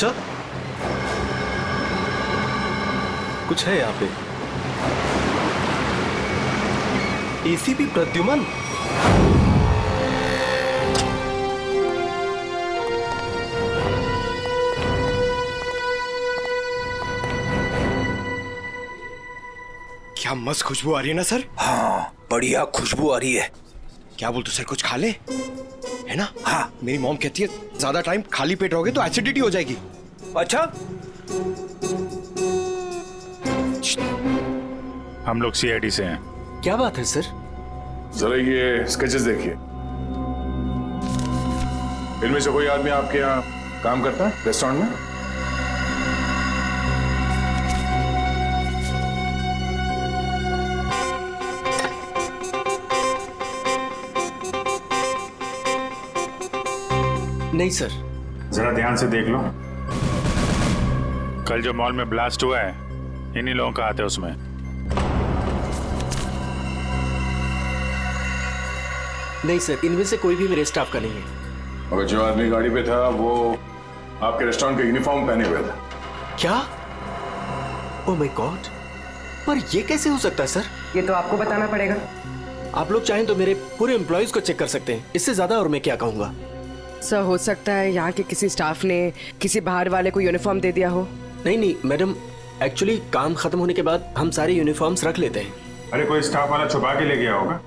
अच्छा, कुछ है यहाँ पे। एसीपी प्रद्युमन। क्या मस्त खुशबू आ रही है ना सर। हाँ, बढ़िया खुशबू आ रही है। क्या बोलते सर, कुछ खा ले, है ना। हाँ, मेरी मॉम कहती है ज्यादा टाइम खाली पेट रहोगे तो एसिडिटी हो जाएगी। अच्छा, हम लोग सीआईडी से हैं। क्या बात है सर? जरा ये स्केचेस देखिए। इनमें से कोई आदमी आपके यहाँ काम करता है रेस्टोरेंट में? नहीं सर। जरा ध्यान से देख लो। कल जो मॉल में ब्लास्ट हुआ है, इन्हीं लोगों का हाथ है उसमें। नहीं सर, इनमें से कोई भी मेरे स्टाफ का नहीं है। मगर जो आदमी गाड़ी पे था वो आपके रेस्टोरेंट का यूनिफॉर्म पहने हुए था। क्या? ओह माय गॉड, पर ये कैसे हो सकता है सर? ये तो आपको बताना पड़ेगा। आप लोग चाहें तो मेरे पूरे एम्प्लॉयज को चेक कर सकते हैं, इससे ज्यादा और मैं क्या कहूंगा। सर, हो सकता है यहाँ के किसी स्टाफ ने किसी बाहर वाले को यूनिफॉर्म दे दिया हो। नहीं मैडम, एक्चुअली काम खत्म होने के बाद हम सारे यूनिफॉर्म्स रख लेते हैं। अरे कोई स्टाफ वाला छुपा के ले गया होगा।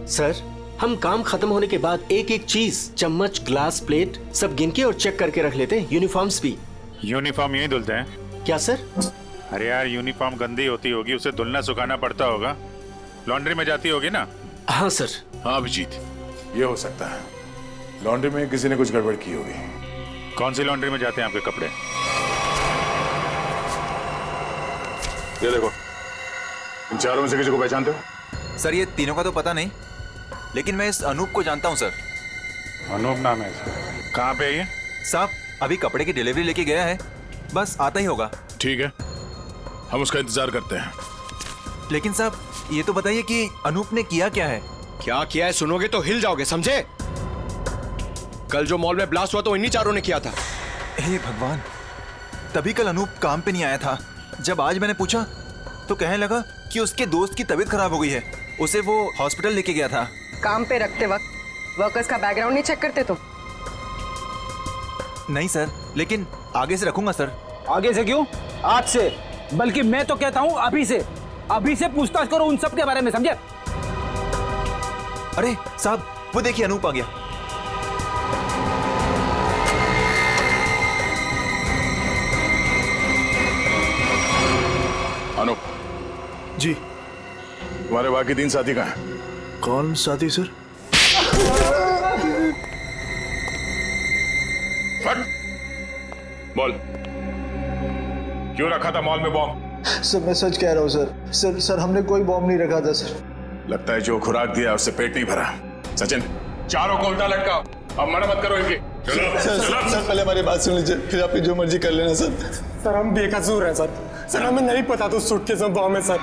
सर, हम काम खत्म होने के बाद एक एक चीज, चम्मच, ग्लास, प्लेट सब गिन के और चेक करके रख लेते हैं। यूनिफॉर्म्स भी। यूनिफॉर्म यही धुलते हैं क्या सर? अरे यार, यूनिफॉर्म गंदी होती होगी, उसे धुलना सुखाना पड़ता होगा, लॉन्ड्री में जाती होगी ना। हाँ सर। हाँ अभिजीत, ये हो सकता है लॉन्ड्री में किसी ने कुछ गड़बड़ की होगी। कौन सी लॉन्ड्री में जाते हैं आपके कपड़े? ये देखो, इन चारों में से किसी को पहचानते हो? सर, ये तीनों का तो पता नहीं, लेकिन मैं इस अनूप को जानता हूं सर। अनूप नाम है इसका। कहाँ पे है ये? साहब, अभी कपड़े की डिलीवरी लेके गया है, बस आता ही होगा। ठीक है, हम उसका इंतजार करते हैं। लेकिन साहब, ये तो बताइए कि अनूप ने किया क्या है? क्या किया है सुनोगे तो हिल जाओगे, समझे। कल जो मॉल में ब्लास्ट हुआ तो इन्हीं चारों ने किया था। हे भगवान, तभी कल अनूप काम पे नहीं आया था। जब आज मैंने पूछा तो कहने लगा कि उसके दोस्त की तबीयत खराब हो गई है, उसे वो हॉस्पिटल लेके गया था। काम पे रखते वक्त वर्कर्स का बैकग्राउंड नहीं चेक करते तुम? नहीं सर, लेकिन आगे से रखूंगा सर। आगे से क्यों, आज से। बल्कि मैं तो कहता हूँ अभी से पूछताछ करो उन सब के बारे में, समझे। अरे साहब, वो देखिए अनूप आ गया। अनूप जी। तुम्हारे बाकी 3 साथी कहाँ हैं? कौन साथी सर? फट बोल, क्यों रखा था मॉल में बॉम्ब? सर, मैं सच कह रहा हूँ सर। सर, हमने कोई बॉम्ब नहीं रखा था सर। लगता है जो खुराक दिया उससे पेट नहीं भरा। सचिन, चारों को उल्टा लटकाओ। अब मना मत करो इनकी। सर, पहले हमारी बात सुन लीजिए, फिर आप जो मर्जी कर लेना सर। सर, हम बेकसूर हैं सर। सर, हमें नहीं पता था उस सूटकेस में बॉम्ब है सर।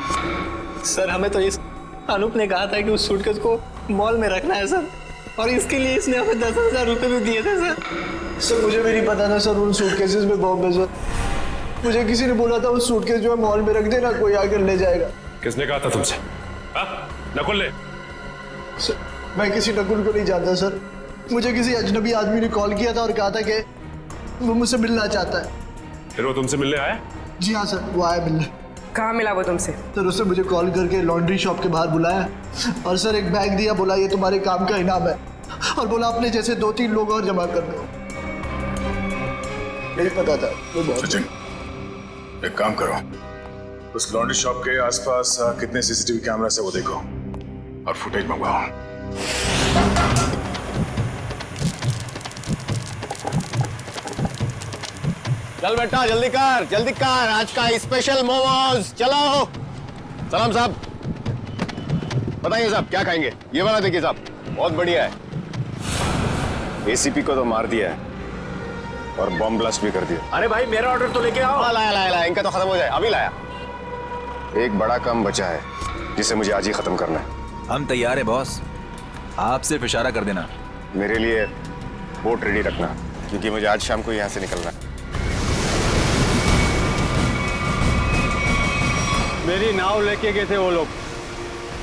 सर, हमें तो इस अनूप ने कहा था कि उस सूटकेस को मॉल में रखना है सर, और इसके लिए इसने हमें 10,000 रुपए भी दिए थे सर। सर, मुझे भी नहीं पता था सर उन सूटकेसेस में बॉम्ब है सर। मुझे किसी ने बोला था उस सूटकेस जो है मॉल में रख देना, कोई आकर ले जाएगा। किसने कहा था तुमसे? नकुल ने? सर, मैं किसी नकुल को नहीं जानता सर। मुझे किसी अजनबी आदमी ने कॉल किया था और कहा था कि वो मुझसे मिलना चाहता है। फिर वो तुमसे मिलने आया? जी हाँ सर, वो आया मिलने। कहाँ मिला वो तुमसे? सर, उसने मुझे कॉल करके लॉन्ड्री शॉप के बाहर बुलाया और सर एक बैग दिया, बोला ये तुम्हारे काम का इनाम है, और बोला अपने जैसे 2-3 लोग और जमा कर दो। यही पता था वो बहुत। सचिन, एक काम करो, उस लॉन्ड्री शॉप के आसपास कितने सीसीटीवी कैमरा से वो देखो और फुटेज मंगवाओ। चल बेटा, जल्दी कर, आज का स्पेशल मोमोज। चलो। सलाम साहब, बताइए साहब क्या खाएंगे? ये वाला देखिए साहब, बहुत बढ़िया है। एसीपी को तो मार दिया है और बॉम्ब ब्लास्ट भी कर दिया। अरे भाई, मेरा ऑर्डर तो लेके आओ। लाया, इनका तो खत्म हो जाए, अभी लाया। एक बड़ा काम बचा है जिसे मुझे आज ही खत्म करना है। हम तैयार है बॉस, आप सिर्फ इशारा कर देना। मेरे लिए बोट रेडी रखना, क्योंकि मुझे आज शाम को यहाँ से निकलना है। मेरी नाव लेके गए थे वो लोग,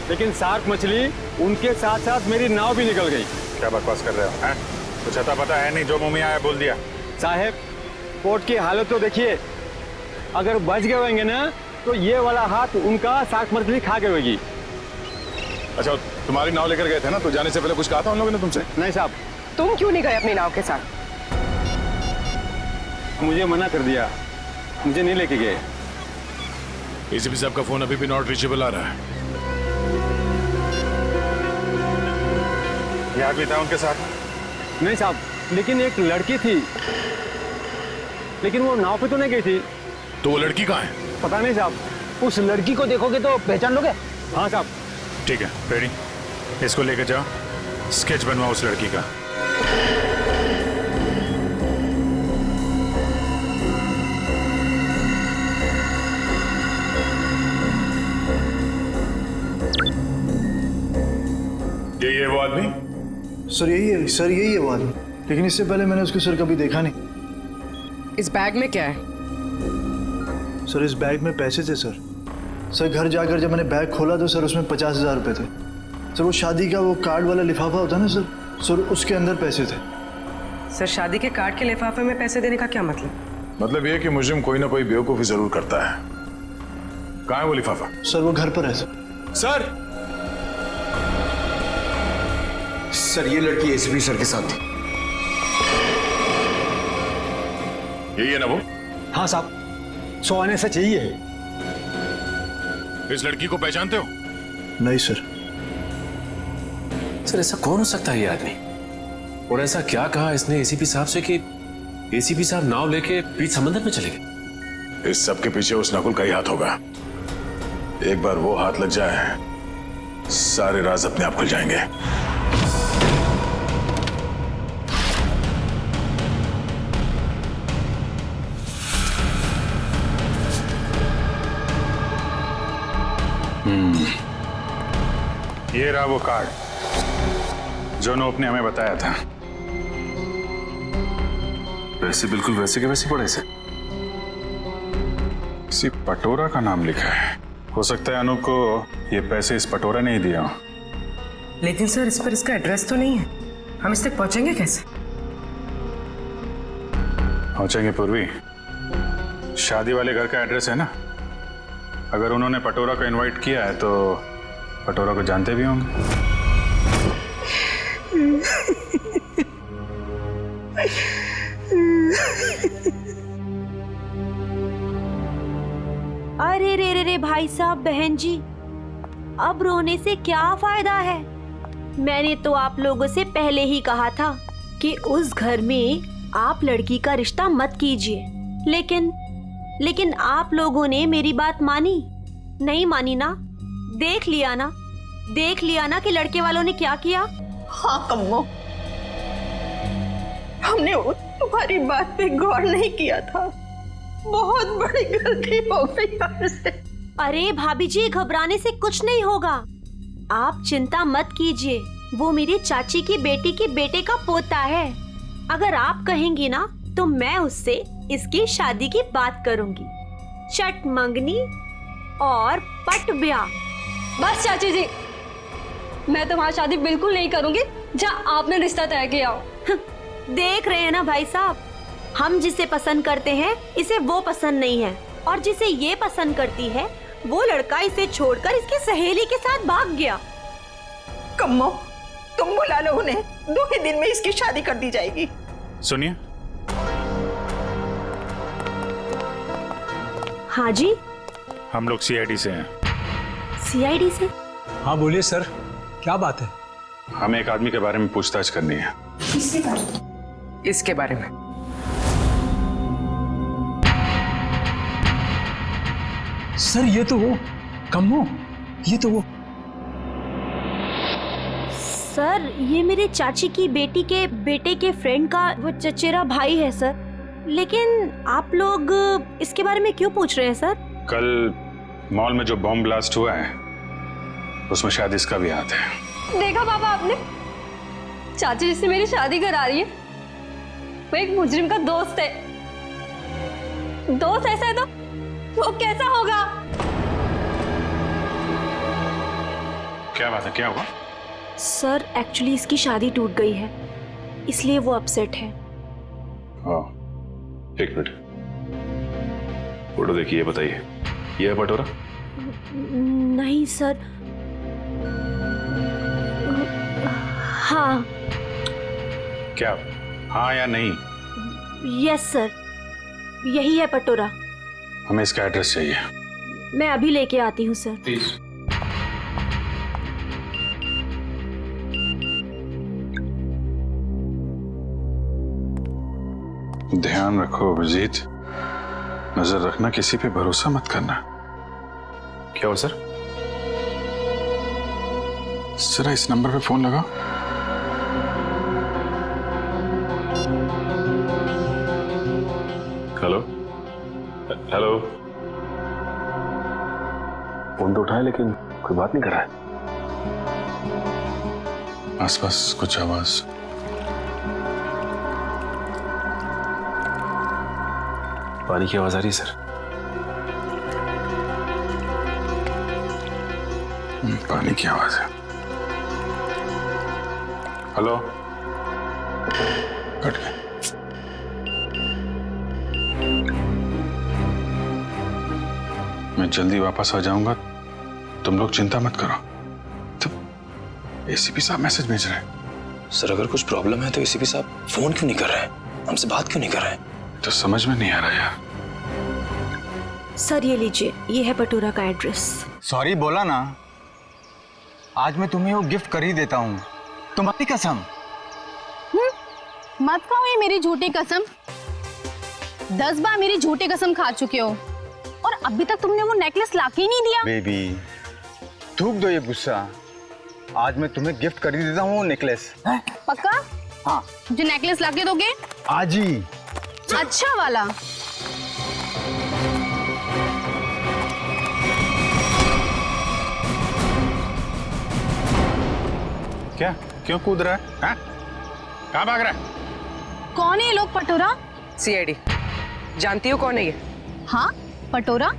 लेकिन शार्क मछली उनके साथ साथ मेरी नाव भी निकल गई। क्या बकवास कर रहे हो हैं? कुछ अता पता है नहीं, जो मुंह में आया बोल दिया। साहब, कोर्ट की हालत तो देखिए, अगर बच गए होंगे ना तो ये वाला हाथ उनका शार्क मछली खा गई होगी। अच्छा, तुम्हारी नाव लेकर गए थे ना, तो जाने से पहले कुछ कहा था उन लोगों ने तुमसे? नहीं साहब, तुम क्यों नहीं गए अपनी नाव के साथ? मुझे मना कर दिया, मुझे नहीं लेके गए। एसीपी साहब का फोन अभी भी नॉट रीचेबल आ रहा है। ये आदमी था उनके साथ? नहीं साहब, लेकिन एक लड़की थी, लेकिन वो नाव पे तो नहीं गई थी। तो वो लड़की कहाँ है? पता नहीं साहब। उस लड़की को देखोगे तो पहचान लोगे? हाँ साहब। ठीक है, रेडी, इसको लेकर जाओ, स्केच बनवाओ उस लड़की का। ये वो आदमी? सर यही है, सर यही है वो आदमी, लेकिन इससे पहले मैंने उसको सर कभी देखा नहीं। इस बैग में क्या है? सर इस बैग में पैसे थे सर। सर घर जाकर जब मैंने बैग खोला तो सर उसमें 50,000 रुपये थे। सर वो शादी का वो कार्ड वाला लिफाफा होता है ना सर उसके अंदर पैसे थे। सर शादी के कार्ड के लिफाफे में पैसे देने का क्या मतलब? मतलब ये कि मुजरिम कोई ना कोई बेवकूफ़ी जरूर करता है। कहाँ है वो लिफाफा? सर वो घर पर है सर। सर ये लड़की एसीपी सर के साथ थी। यही है ना वो? हाँ साहब, 100 आने से चाहिए। इस लड़की को पहचानते हो? नहीं सर। सर ऐसा कौन हो सकता है ये आदमी? और ऐसा क्या कहा इसने एसीपी साहब से कि एसीपी साहब नाव लेके बीच समंदर में चले गए? इस सब के पीछे उस नकुल का ही हाथ होगा। एक बार वो हाथ लग जाए, सारे राज अपने आप खुल जाएंगे। ये रहा वो कार्ड जो नोप ने हमें बताया था। पैसे बिल्कुल वैसे के वैसे पड़े से। किसी पटोरा का नाम लिखा है। हो सकता है अनूप को ये पैसे इस पटोरा ने ही दिया हो। लेकिन सर इस पर इसका एड्रेस तो नहीं है, हम इस तक पहुंचेंगे कैसे? पहुंचेंगे पूर्वी, शादी वाले घर का एड्रेस है ना। अगर उन्होंने पटोरा को इनवाइट किया है तो पटोरा को जानते भी होंगे। अरे रे रे रे भाई साहब, बहन जी, अब रोने से क्या फायदा है? मैंने तो आप लोगों से पहले ही कहा था कि उस घर में आप लड़की का रिश्ता मत कीजिए, लेकिन आप लोगों ने मेरी बात मानी नहीं मानी ना? देख लिया ना कि लड़के वालों ने क्या किया। हाँ कम्मो, हमने तुम्हारी बात पे गौर नहीं किया था, बहुत बड़ी गलती हो गई हमसे। अरे भाभी जी, घबराने से कुछ नहीं होगा, आप चिंता मत कीजिए। वो मेरी चाची की बेटी के बेटे का पोता है। अगर आप कहेंगी ना तो मैं उससे इसकी शादी की बात करूंगी। चट मंगनी और पट ब्याह। बस चाची जी, मैं तुम्हारी शादी बिल्कुल नहीं करूंगी जहाँ आपने रिश्ता तय किया हो। देख रहे हैं ना भाई साहब, हम जिसे पसंद करते हैं इसे वो पसंद नहीं है, और जिसे ये पसंद करती है वो लड़का इसे छोड़कर इसकी सहेली के साथ भाग गया। कम्मो, तुम बुला लो उन्हें, 2 ही दिन में इसकी शादी कर दी जाएगी। सुनिए। हाँ जी, हम लोग सीआईडी से हैं। सीआईडी से? हाँ बोलिए सर, क्या बात है? हमें एक आदमी के बारे में पूछताछ करनी है। इसके बारे में? सर ये तो वो कम्मो, ये तो वो। सर ये मेरे चाची की बेटी के बेटे के फ्रेंड का वो चचेरा भाई है सर। लेकिन आप लोग इसके बारे में क्यों पूछ रहे हैं सर? कल मॉल में जो बॉम्ब ब्लास्ट हुआ है उसमें शायद इसका भी हाथ है। देखा पापा आपने, चाची जिससे मेरी शादी करा रही है वो एक मुजरिम का दोस्त है। दोस्त ऐसा है तो वो कैसा होगा? क्या बात है, क्या हुआ? सर एक्चुअली इसकी शादी टूट गई है, इसलिए वो अपसेट है। एक मिनट, फोटो देखिए, बताइए ये है पटोरा? नहीं सर। हाँ। क्या हाँ या नहीं? यस सर, यही है पटोरा। हमें इसका एड्रेस चाहिए। मैं अभी लेके आती हूँ सर। प्लीज। ध्यान रखो अभिजीत, नजर रखना, किसी पे भरोसा मत करना। क्या हुआ सर? जरा इस नंबर पे फोन लगाओ। Hello hello. फोन तो उठाए लेकिन कोई बात नहीं कर रहा है। आसपास कुछ आवाज? पानी की आवाज आ रही है सर। पानी की आवाज है। हेलो, कट गया। मैं जल्दी वापस आ जाऊंगा, तुम लोग चिंता मत करो। तो एसीपी साहब मैसेज भेज रहे हैं। सर अगर कुछ प्रॉब्लम है तो एसीपी साहब फोन क्यों नहीं कर रहे हैं, हमसे बात क्यों नहीं कर रहे हैं? तो समझ में नहीं आ रहा यार। सर ये लीजिए, ये है पटोरा का एड्रेस। सॉरी बोला ना, आज मैं तुम्हें वो गिफ्ट कर ही देता हूँ, तुम्हारी कसम। मत खाओ ये मेरी झूठी कसम। 10 बार मेरी झूठी कसम खा चुके हो और अभी तक तुमने वो नेकलेस लाके ही नहीं दिया। बेबी थूक दो ये गुस्सा, आज मैं तुम्हें गिफ्ट कर ही देता हूँ वो नेकलेस। पक्का? हाँ। मुझे नेकलेस लाके दोगे? आज ही। अच्छा वाला। क्या, क्यों कूद रहा है? कहाँ भाग रहा है? कौन है ये लोग? पटोरा? सीआईडी। जानती हो कौन है ये? हाँ पटोरा।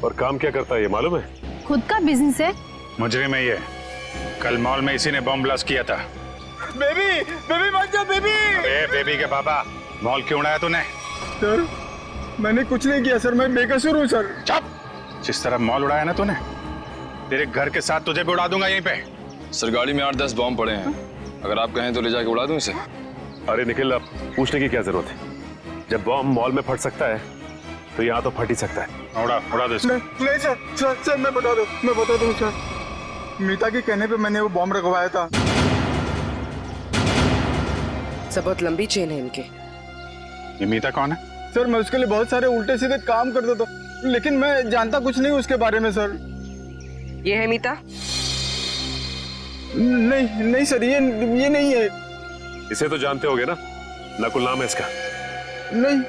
और काम क्या करता है ये मालूम है? खुद का बिजनेस है। मुजरिम है ये। कल मॉल में इसी ने बॉम्ब ब्लास्ट किया था। बेबी बेबी मत जाओ बेबी। अरे बेबी के पापा, मॉल क्यों उड़ाया तूने? सर मैंने कुछ नहीं किया सर, मैं बेकसूर हूँ सर। चुप! जिस तरह मॉल उड़ाया ना तूने, तेरे घर के साथ तुझे भी उड़ा दूंगा यहीं पे। सर गाड़ी में 8-10 बॉम्ब पड़े हैं, अगर आप कहें तो ले जाके उड़ा दूं इसे। अरे निखिल, अब पूछने की क्या जरूरत है? जब बॉम्ब मॉल में फट सकता है तो यहाँ तो फट ही सकता है। उड़ा दो इसको। नहीं सर मैं बता दूं सर, मीता के कहने पे मैंने वो बॉम्ब रखवाया था। सब बहुत लंबी चेन है इनके। ये मीता कौन है? सर मैं उसके लिए बहुत सारे उल्टे सीधे काम करता था, लेकिन मैं जानता कुछ नहीं उसके बारे में सर। ये है मीता? नहीं सर, ये नहीं है। इसे तो जानते होगे ना, नकुल नाम है इसका। नहीं।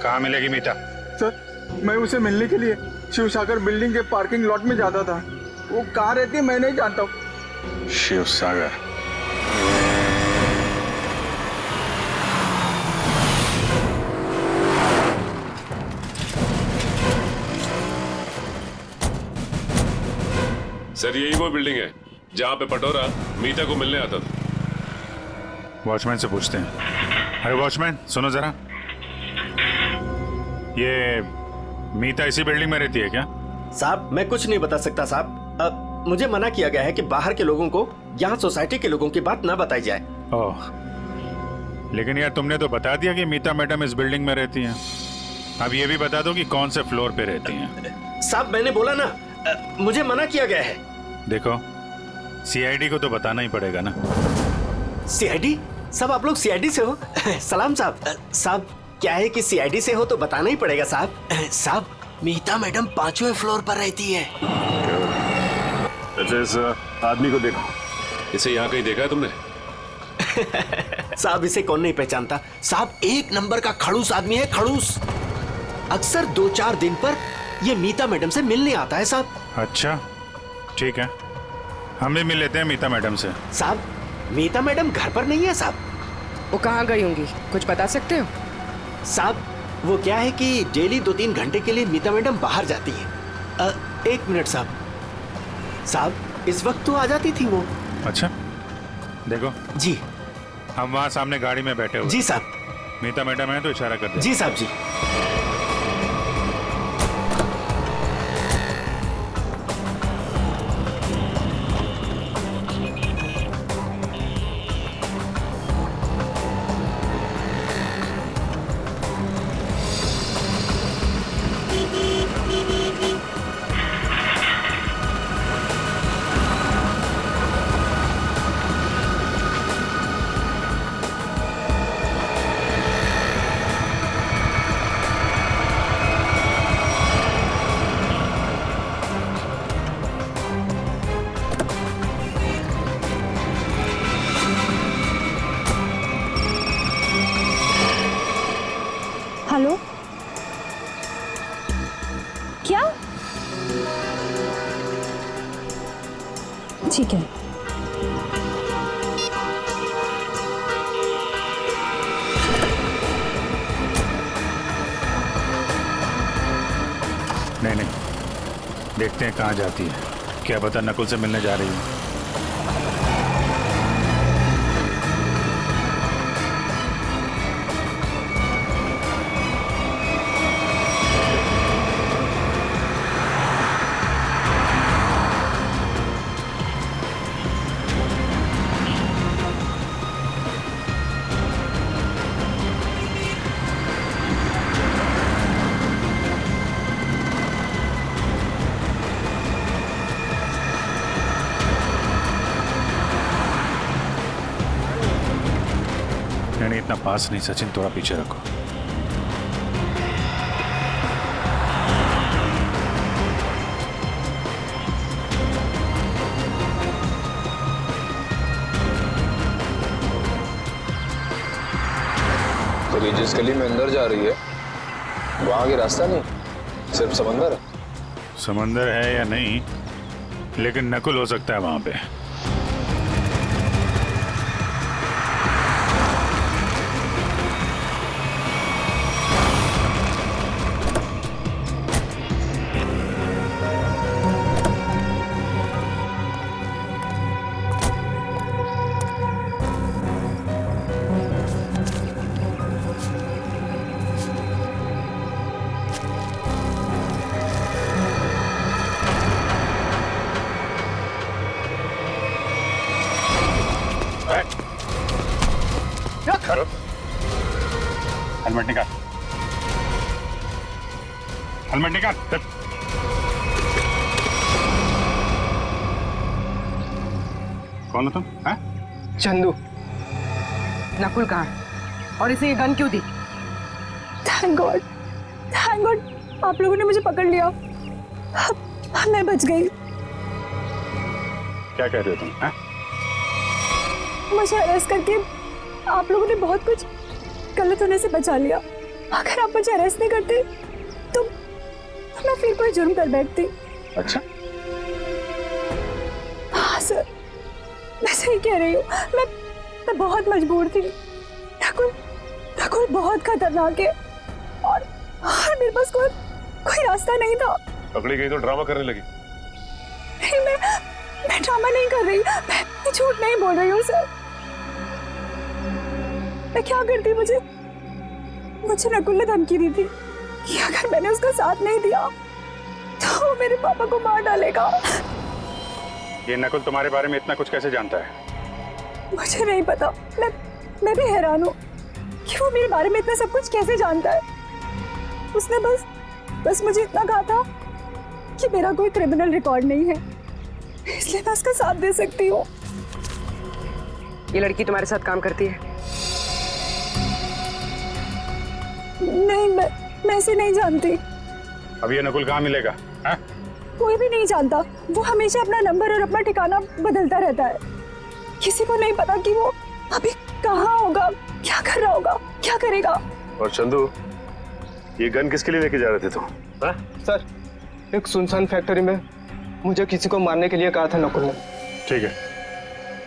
कहाँ मिलेगी मीता? सर मैं उसे मिलने के लिए शिवसागर बिल्डिंग के पार्किंग लॉट में जाता था, वो कहाँ रहती है मैं नहीं जानता हूँ। शिवसागर? सर यही वो बिल्डिंग है जहाँ पे पटोरा मीता को मिलने आता था। वॉचमैन से पूछते हैं। अरे वॉचमैन सुनो जरा, ये मीता इसी बिल्डिंग में रहती है क्या? साहब मैं कुछ नहीं बता सकता साहब, मुझे मना किया गया है कि बाहर के लोगों को यहाँ सोसाइटी के लोगों की बात ना बताई जाए। ओह, लेकिन यार तुमने तो बता दिया कि मीता मैडम इस बिल्डिंग में रहती हैं। अब ये भी बता दो कि कौन से फ्लोर पे रहती हैं। साहब मैंने बोला ना, मुझे मना किया गया है। देखो सीआईडी को तो बताना ही पड़ेगा ना। सीआईडी? साहब आप लोग सीआईडी से हो? सलाम साहब। साहब क्या है कि सीआईडी से हो तो बताना ही पड़ेगा साहब। साहब मीता मैडम 5वें फ्लोर पर रहती है। अच्छा इस आदमी को देखो, इसे यहाँ कहीं देखा है तुमने? साहब इसे कौन नहीं पहचानता। साहब 1 नंबर का खड़ूस आदमी है, खड़ूस। अक्सर 2-4 दिन पर ये मीता मैडम से मिलने आता है साहब। अच्छा ठीक है, हम भी मिल लेते हैं मीता मैडम से। साहब मीता मैडम घर पर नहीं है साहब। वो कहाँ गई होंगी, कुछ बता सकते हो? साहब वो क्या है कि डेली 2-3 घंटे के लिए मीता मैडम बाहर जाती है। 1 मिनट साहब। साहब इस वक्त तो आ जाती थी वो। अच्छा, देखो जी। हम वहाँ सामने गाड़ी में बैठे हुए। जी साहब। मीता मैडम है तो इशारा कर दे। जी साहब जी। हेलो, क्या? ठीक है। नहीं, देखते हैं कहाँ जाती है। क्या पता नकुल से मिलने जा रही है। नहीं, इतना पास नहीं सचिन, थोड़ा पीछे रखो। तो ये जिस गली में अंदर जा रही है वहां आगे रास्ता नहीं, सिर्फ समंदर है। समंदर है या नहीं, लेकिन नकुल हो सकता है वहां पे। हेलमेट निकाल, हेलमेट निकाल। कौन हो तुम? चंदू। नकुल कहाँ है? और इसे ये गन क्यों दी? थैंक गॉड, थैंक गॉड, आप लोगों ने मुझे पकड़ लिया। मैं बच गई। क्या कह रहे हो तुम? मुझे अरेस्ट करके आप लोगों ने बहुत कुछ गलत होने से बचा लिया। अगर आप मुझे अरेस्ट नहीं करते तो मैं फिर कोई जुर्म कर बैठती। अच्छा? हाँ सर, मैं सही कह रही हूँ। मैं बहुत मजबूर थी। नकुल बहुत खतरनाक है और मेरे पास कोई रास्ता नहीं था। पकड़ी गई तो ड्रामा करने लगी। नहीं, मैं ड्रामा नहीं कर रही, मैं झूठ नहीं बोल रही हूँ सर। मैं क्या करती, मुझे नकुल ने धमकी दी थी कि अगर मैंने उसका साथ नहीं दिया तो वो मेरे पापा को मार डालेगा। ये नकुल तुम्हारे बारे में इतना कुछ कैसे जानता है? मुझे नहीं पता, मैं भी हैरान हूँ कि वो मेरे बारे में इतना सब कुछ कैसे जानता है। उसने बस मुझे इतना कहा था कि मेरा कोई क्रिमिनल रिकॉर्ड नहीं है, इसलिए मैं उसका साथ दे सकती हूँ। ये लड़की तुम्हारे साथ काम करती है? नहीं, मैं इसे नहीं जानती। अब ये नकुल कहाँ मिलेगा? कोई भी नहीं जानता। वो हमेशा अपना नंबर और अपना ठिकाना बदलता रहता है। किसी को नहीं पता कि वो अभी कहाँ होगा, क्या कर रहा होगा, क्या करेगा। और चंदू, ये गन किसके लिए लेके जा रहे थे तुम? सर, एक सुनसान फैक्ट्री में मुझे किसी को मारने के लिए कहा था नकुल ने। ठीक है,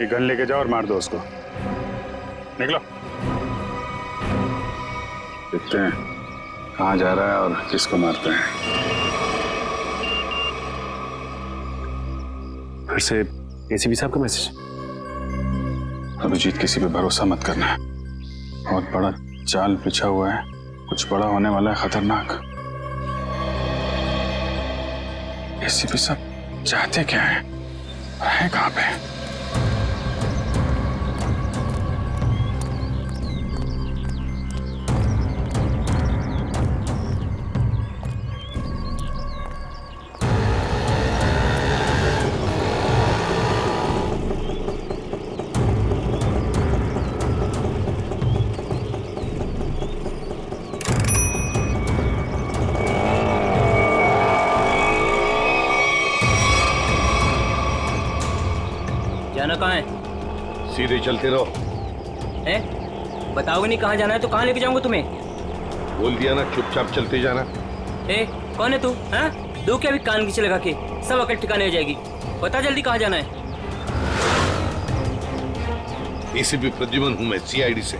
ये गन लेके जाओ और मार दो उसको। निकलो। देखते हैं कहाँ जा रहा है और किसको मारते हैं। फिर से एसीपी साहब का मैसेज। अभिजीत, किसी पे भरोसा मत करना, बहुत बड़ा जाल बिछा हुआ है, कुछ बड़ा होने वाला है, खतरनाक। एसीपी साहब चाहते क्या है, रहे कहाँ पे? जाना कहाँ है? सीधे चलते रहो। बताओगे नहीं कहाँ जाना है तो कहाँ लेके जाऊंगा तुम्हें? बोल दिया ना, चुपचाप चलते जाना। कौन है तू? हाँ, दो क्या भी कान खींचे लगा के, सब अकल ठिकाने हो जाएगी। बता जल्दी कहाँ जाना है? एसीपी प्रद्युमन हूँ मैं, सीआईडी से।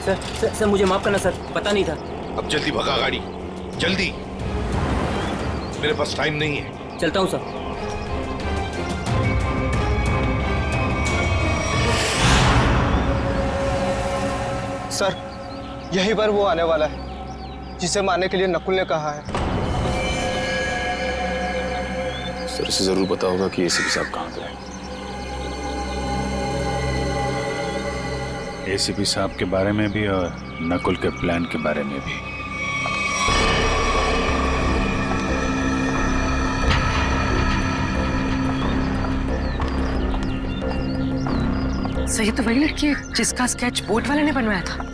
सर मुझे माफ करना सर, पता नहीं था। अब जल्दी भगा गाड़ी, जल्दी, मेरे पास टाइम नहीं है। चलता हूँ सर। सर, यही पर वो आने वाला है जिसे मारने के लिए नकुल ने कहा है। सर इसे जरूर पता होगा कि एसीपी साहब कहाँ पे हैं। एसीपी साहब के बारे में भी और नकुल के प्लान के बारे में भी। सही तो वही लड़की है जिसका स्केच बोट वाले ने बनवाया था।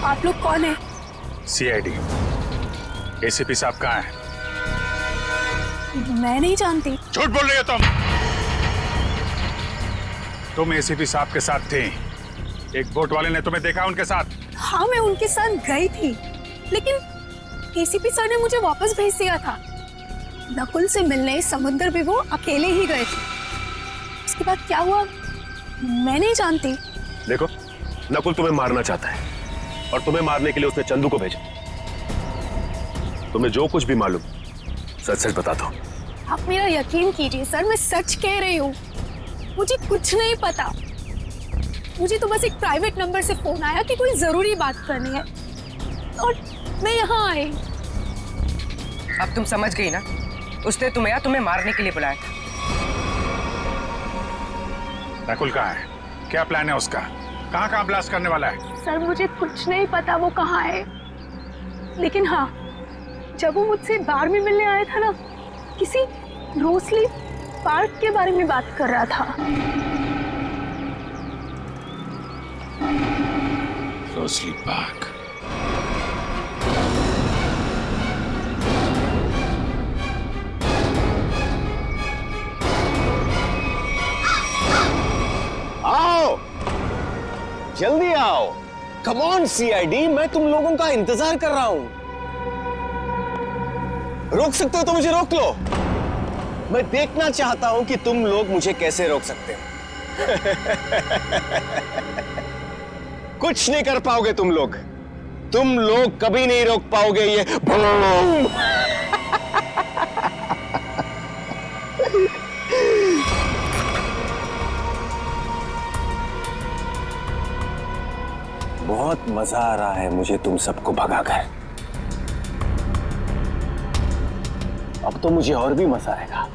आप लोग कौन है? सीआईडी। एसीपी साहब कहाँ हैं? मैं नहीं जानती। झूठ बोल रही हो तुम एसीपी साहब के साथ थी, एक बोट वाले ने तुम्हें देखा उनके साथ? हाँ, मैं उनके साथ गई थी, लेकिन एसीपी सर ने मुझे वापस भेज दिया था। नकुल से मिलने समुद्र भी वो अकेले ही गए थे। उसके बाद क्या हुआ मैं नहीं जानती। देखो, नकुल तुम्हें मारना चाहता है और तुम्हें मारने के लिए उसने चंदू को भेजा। तुम्हें जो कुछ भी मालूम सच सच बता दो। आप मेरा यकीन कीजिए सर, मैं सच कह रही हूँ। मुझे कुछ नहीं पता। मुझे तो बस एक प्राइवेट नंबर से फोन आया कि कोई जरूरी बात करनी है और मैं यहाँ आई। अब तुम समझ गई ना, उसने तुम्हें मारने के लिए बुलाया था। नकुल कहाँ है? क्या प्लान है उसका? कहाँ ब्लास्ट करने वाला है? सर मुझे कुछ नहीं पता वो कहाँ है, लेकिन हाँ, जब वो मुझसे बार में मिलने आया था ना, किसी रोसली पार्क के बारे में बात कर रहा था। Rosalie park? आओ, जल्दी आओ। कम ऑन सीआईडी, मैं तुम लोगों का इंतजार कर रहा हूं। रोक सकते हो तो मुझे रोक लो। मैं देखना चाहता हूं कि तुम लोग मुझे कैसे रोक सकते हो। कुछ नहीं कर पाओगे तुम लोग कभी नहीं रोक पाओगे ये बूम। बहुत मजा आ रहा है मुझे तुम सबको भगाकर। अब तो मुझे और भी मजा आएगा।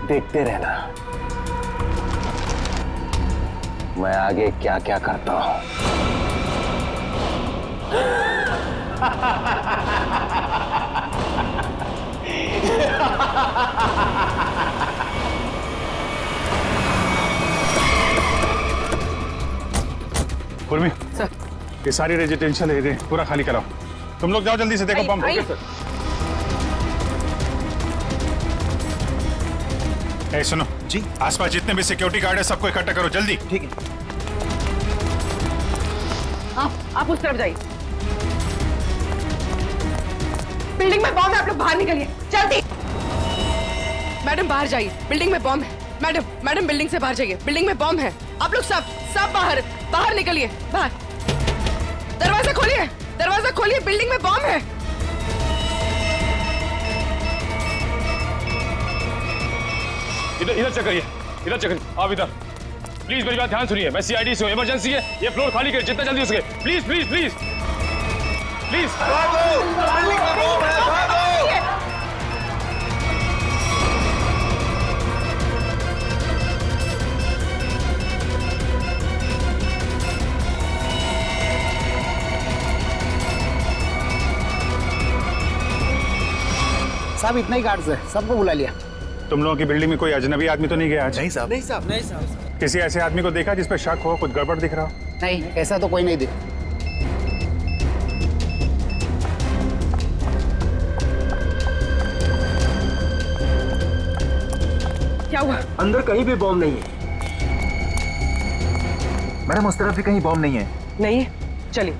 देखते रहना मैं आगे क्या क्या करता हूं। पूर्वी ये सारी रेजिडेंशियल एरिया पूरा खाली कराओ। तुम लोग जाओ जल्दी से, देखो बम। ए सुनो जी, आसपास जितने भी सिक्योरिटी गार्ड है सबको इकट्ठा करो जल्दी। ठीक है। आप उस तरफ जाइए। बिल्डिंग में बॉम्ब है, आप लोग बाहर निकलिए जल्दी। मैडम बाहर जाइए, बिल्डिंग में बॉम्ब है। मैडम बिल्डिंग से बाहर जाइए, बिल्डिंग में बॉम्ब है। आप लोग सब बाहर निकलिए, बाहर। दरवाजा खोलिए, बिल्डिंग में बॉम्ब है। इधर चेक करिए, आप इधर प्लीज मेरी बात ध्यान सुनिए। मैं सीआईडी से हूँ, इमरजेंसी है, ये फ्लोर खाली करिए जितना जल्दी हो सके। Please please please please. साहब इतना ही गार्ड्स है, सबको बुला लिया। तुम लोगों की बिल्डिंग में कोई अजनबी आदमी तो नहीं गया आज? नहीं साहब। नहीं साहब। किसी ऐसे आदमी को देखा जिस पे शक हो, कुछ गड़बड़ दिख रहा हो? नहीं, ऐसा तो कोई नहीं दिख। क्या हुआ? अंदर कहीं भी बॉम्ब नहीं है। मैडम उस तरफ भी कहीं बॉम्ब नहीं है। नहीं है, चलिए।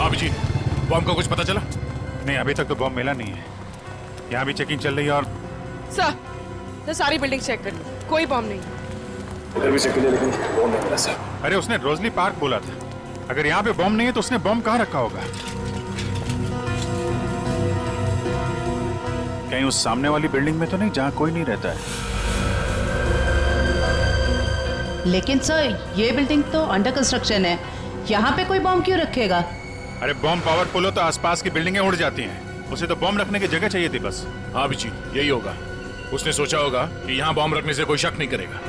अभिजीत, बॉम्ब का कुछ पता चला? नहीं, अभी तक तो बॉम्ब मिला नहीं है। यहाँ भी चेकिंग चल रही है। और सर सारी बिल्डिंग चेक करिए, कोई बॉम्ब नहीं। इधर भी चेक किया लेकिन बॉम्ब नहीं मिला सर। अरे उसने रोजली पार्क बोला था। अगर यहाँ पे बॉम्ब नहीं है तो उसने बॉम्ब कहाँ रखा होगा? कहीं उस सामने वाली बिल्डिंग में तो नहीं जहाँ कोई नहीं रहता है? लेकिन सर ये बिल्डिंग तो अंडर कंस्ट्रक्शन है, यहाँ पे कोई बॉम्ब क्यों रखेगा? अरे बॉम्ब पावरफुल हो तो आसपास की बिल्डिंगें उड़ जाती हैं। उसे तो बॉम्ब रखने की जगह चाहिए थी बस। हाँ अभिजीत, यही होगा। उसने सोचा होगा कि यहाँ बॉम्ब रखने से कोई शक नहीं करेगा।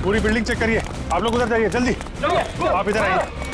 पूरी बिल्डिंग चेक करिए। आप लोग उधर जाइए जल्दी। आप इधर आइए।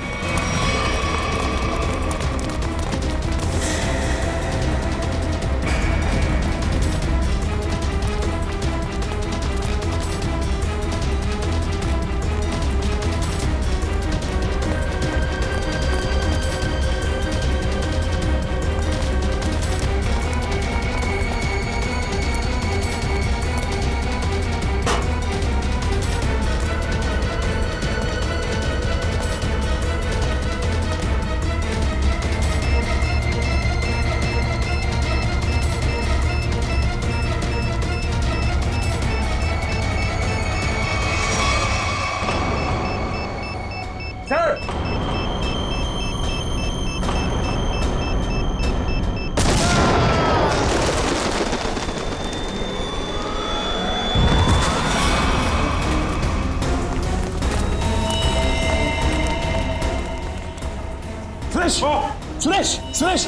सुरेश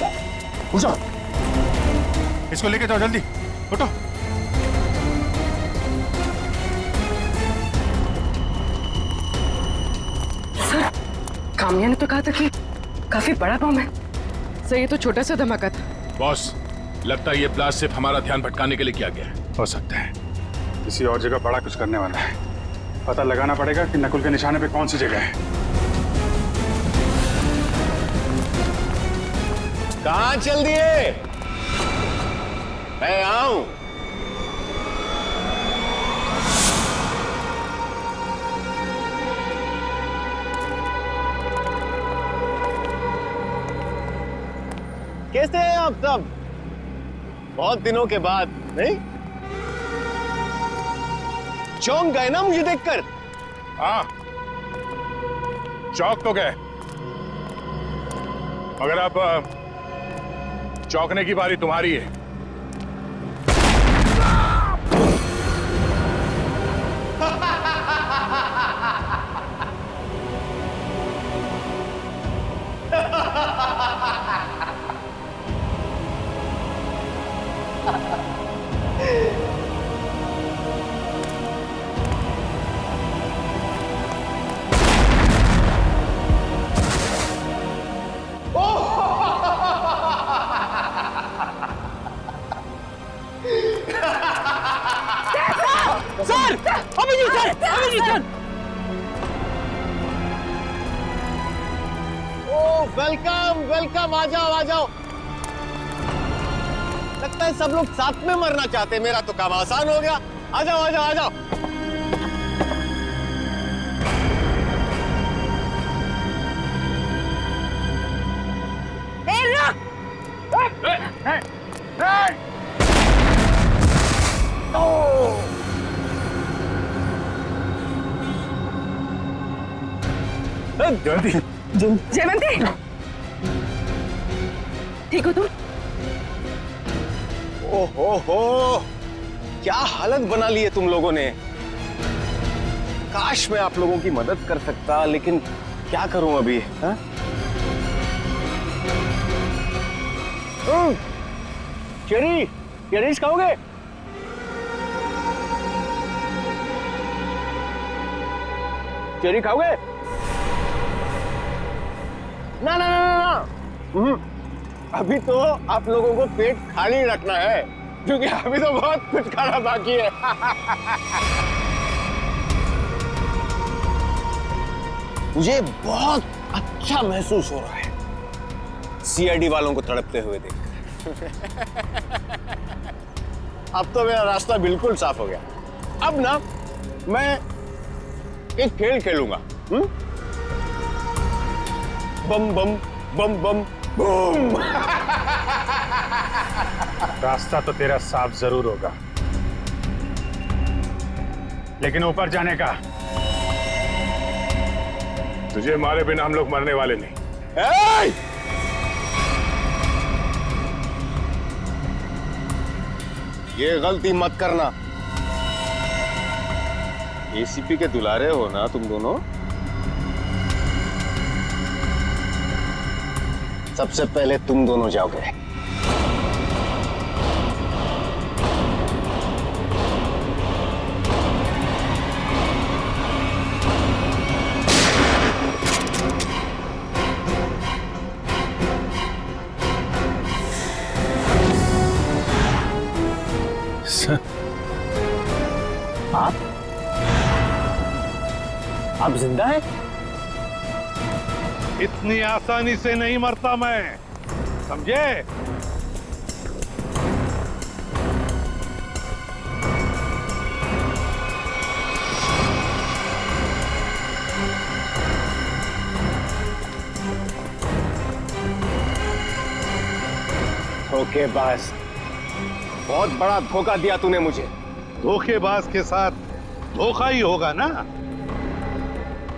उठो। इसको लेके जाओ जल्दी, उठो। सर कामिया ने तो कहा था कि काफी बड़ा बम है। सर ये तो छोटा सा धमाका था। बॉस, लगता है ये ब्लास्ट सिर्फ हमारा ध्यान भटकाने के लिए किया गया है। हो सकता है किसी और जगह बड़ा कुछ करने वाला है। पता लगाना पड़ेगा कि नकुल के निशाने पे कौन सी जगह है। कहाँ चल दिए? मैं आऊं। कैसे हैं आप सब? बहुत दिनों के बाद, नहीं? चौंक गए ना मुझे देखकर? हाँ, चौक तो गए, मगर आप चौंकने की बारी तुम्हारी है। वेलकम वेलकम, आ जाओ आ जाओ। लगता है सब लोग साथ में मरना चाहते हैं, मेरा तो काम आसान हो गया। आ जाओ आ जाओ आ जाओ। जयवंती, ठीक हो तुम? ओहो, क्या हालत बना ली है तुम लोगों ने। काश मैं आप लोगों की मदद कर सकता, लेकिन क्या करूं अभी। चेरीज खाओगे? चेरी खाओगे? ना ना ना ना, अभी तो आप लोगों को पेट खाली रखना है, क्योंकि अभी तो बहुत कुछ खाना बाकी है। मुझे बहुत अच्छा महसूस हो रहा है सीआईडी वालों को तड़पते हुए देखकर। अब तो मेरा रास्ता बिल्कुल साफ हो गया। अब ना मैं एक खेल खेलूंगा। बम बम बम बम बूम। रास्ता तो तेरा साफ जरूर होगा, लेकिन ऊपर जाने का तुझे मारे बिना हम लोग मरने वाले नहीं। ये गलती मत करना। एसीपी के दुलारे हो ना तुम दोनों। सबसे पहले तुम दोनों जाओगे। आप जिंदा हैं? इतनी आसानी से नहीं मरता मैं, समझे? धोखेबाज, बहुत बड़ा धोखा दिया तूने मुझे। धोखेबाज के साथ धोखा ही होगा ना।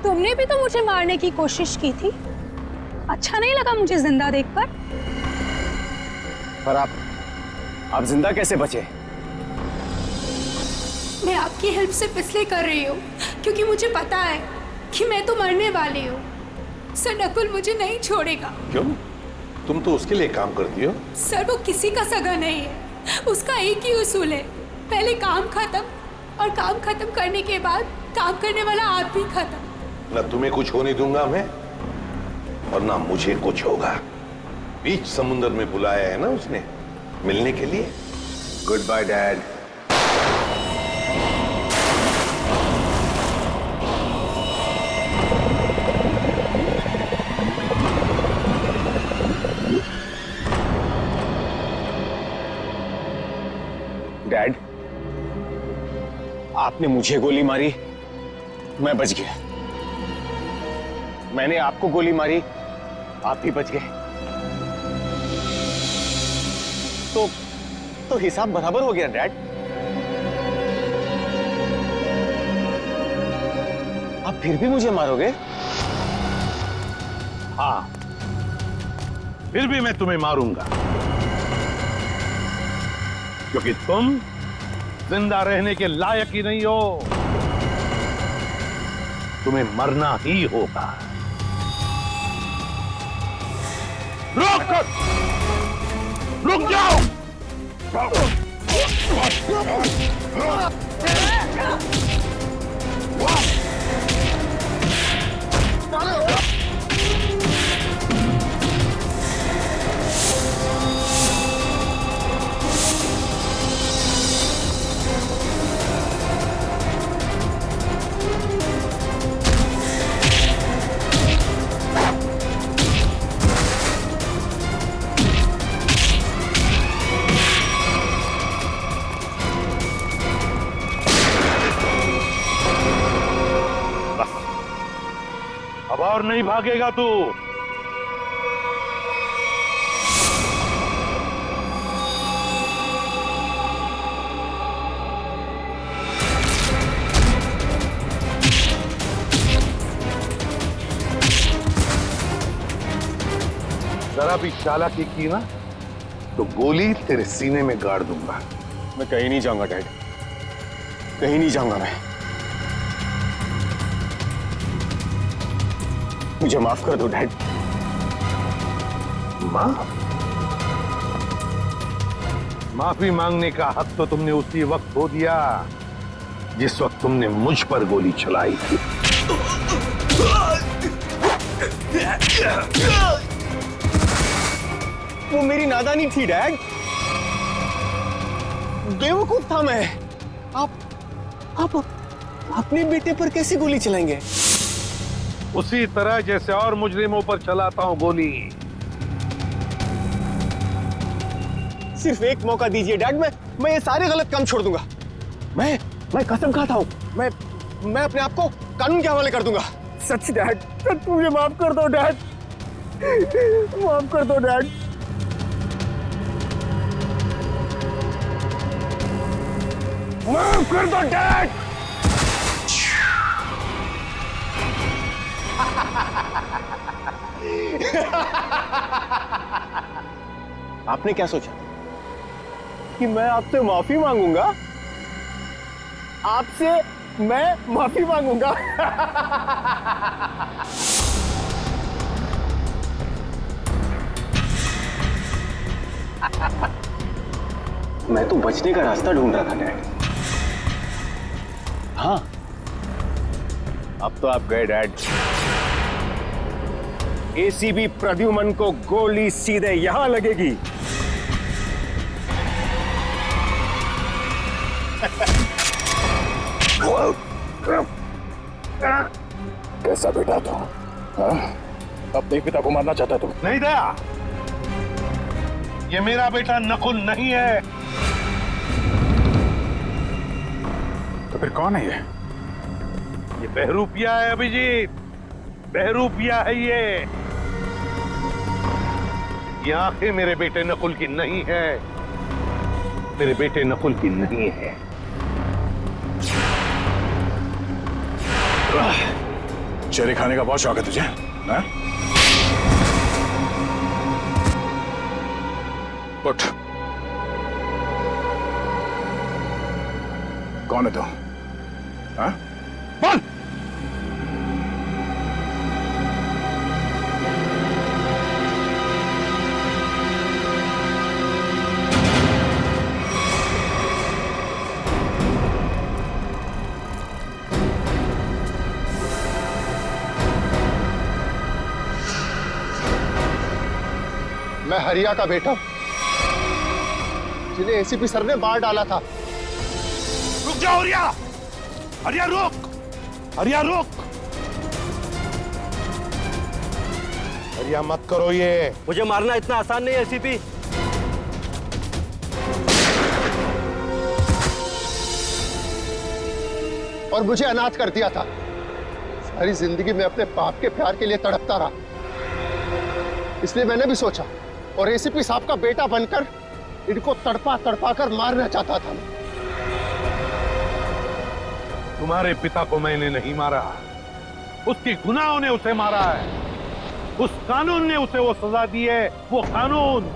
तुमने भी तो मुझे मारने की कोशिश की थी। अच्छा नहीं लगा मुझे जिंदा देखकर? पर आप जिंदा कैसे बचे? मैं आपकी हेल्प सिर्फ इसलिए कर रही हूँ क्योंकि मुझे पता है कि मैं तो मरने वाली हूँ। सर, नकुल मुझे नहीं छोड़ेगा। क्यों? तुम तो उसके लिए काम करती हो। सर, वो किसी का सगा नहीं है। उसका एक ही उसूल है, पहले काम खत्म, और काम खत्म करने के बाद काम करने वाला आदमी खत्म। ना तुम्हें कुछ होने दूंगा मैं, और ना मुझे कुछ होगा। बीच समुद्र में बुलाया है ना उसने मिलने के लिए। Good bye dad. डैड, आपने मुझे गोली मारी, मैं बच गया। मैंने आपको गोली मारी, आप भी बच गए। तो हिसाब बराबर हो गया डैड। आप फिर भी मुझे मारोगे? हाँ, फिर भी मैं तुम्हें मारूंगा, क्योंकि तुम जिंदा रहने के लायक ही नहीं हो। तुम्हें मरना ही होगा। रुक जाओ! अब और नहीं भागेगा तू। जरा भी चालाकी की ना तो गोली तेरे सीने में गाड़ दूंगा। मैं कहीं नहीं जाऊंगा डैड, कहीं नहीं जाऊंगा मैं। मुझे माफ कर दो डैड। माफी मांगने का हक तो तुमने उसी वक्त खो दिया जिस वक्त तुमने मुझ पर गोली चलाई थी। वो मेरी नादानी थी डैड, बेवकूफ था मैं। आप अपने बेटे पर कैसे गोली चलाएंगे? उसी तरह जैसे और मुजरिमों पर चलाता हूं गोली। सिर्फ एक मौका दीजिए डैड, मैं ये सारे गलत काम छोड़ दूंगा। मैं कसम खाता हूं, मैं अपने आप को कानून के हवाले कर दूंगा। सच डैड, सच मुझे माफ कर दो डैड, माफ कर दो डैड। माफ कर दो डैड। आपने क्या सोचा कि मैं आपसे माफी मांगूंगा? आपसे मैं माफी मांगूंगा? मैं तो बचने का रास्ता ढूंढ रहा था डैड। हाँ, अब तो आप गए डैड। एसीपी प्रद्युमन को गोली सीधे यहां लगेगी। कैसा बेटा तू? अपने पिता को मारना चाहता तू? नहीं दया, ये मेरा बेटा नकुल नहीं है। तो फिर कौन है ये? ये बहरूपिया है अभिजीत, बहरूपिया है ये। आंखें मेरे बेटे नकुल की नहीं है, मेरे बेटे नकुल की नहीं है। चेहरे खाने का बहुत शौक है तुझे, ना? उठ। कौन है तू? हाँ? बोल। मैं हरिया का बेटा हूं, जिन्हें एसीपी सर ने मार डाला था। रुक जाओ हरिया, हरिया रुक, हरिया रुक, हरिया मत करो ये। मुझे मारना इतना आसान नहीं है एसीपी। और मुझे अनाथ कर दिया था। सारी जिंदगी में अपने बाप के प्यार के लिए तड़पता रहा, इसलिए मैंने भी सोचा और एसीपी साहब का बेटा बनकर इनको तड़पा तड़पा कर मारना चाहता था। तुम्हारे पिता को मैंने नहीं मारा, उसके गुनाहों ने उसे मारा है। उस कानून ने उसे वो सजा दी है, वो कानून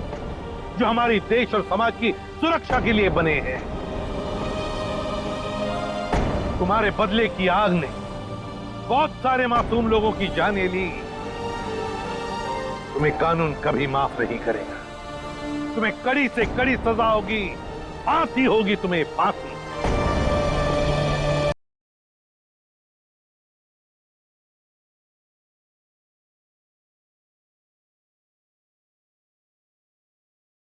जो हमारी देश और समाज की सुरक्षा के लिए बने हैं। तुम्हारे बदले की आग ने बहुत सारे मासूम लोगों की जानें ली। तुम्हें कानून कभी माफ नहीं करेगा। तुम्हें कड़ी से कड़ी सजा होगी, फांसी होगी तुम्हें, फांसी।